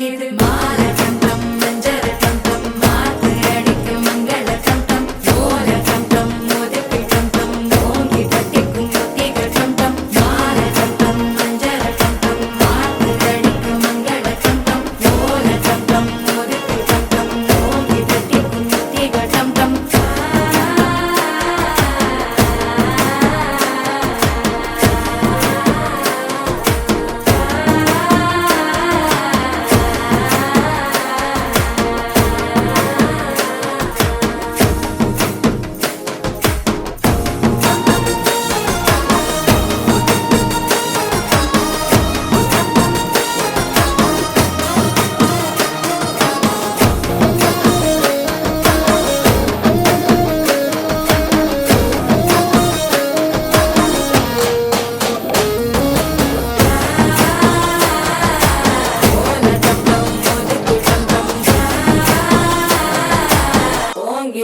இது மால டம் டம் மஞ்சர டம் டம் மாத்து அடிக்க மங்கள டம் டம் ஓல டம் டம் மோதிக்கு டம் டம் ஓங்கி தட்டிக்கும் முத்திக டம் டம் மால டம் டம் மஞ்சர டம் டம் மாத்து அடிக்க மங்கள டம் டம் ஓல டம் டம் மோதிக்கு டம் டம் ஓங்கி தட்டிக்கும் முத்திக டம் டம்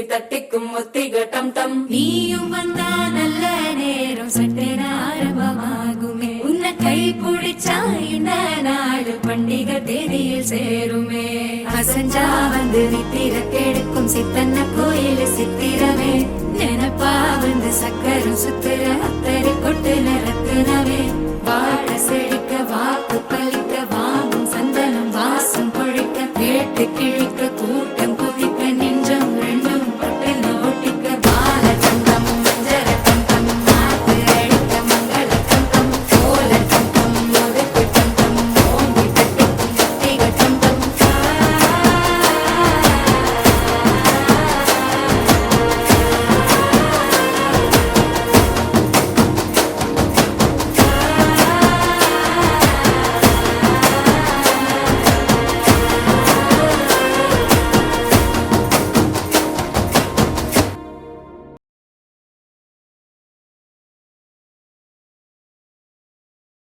தட்டிக்கும் முத்திக டம் டம் நீயும் வந்தா நல்ல நேரம் சட்டென ஆரம்பமாகுமே உன்னை கை பிடிச்சா இந்த நாடு பண்டிகை தேதியில் சேருமே அசஞ்சா வந்து நித்திர கெடுக்கும் சித்தன்ன கோயில் சித்திரமே நினைப்பா வந்து சக்கரம் சுத்துற அத்தருக்கு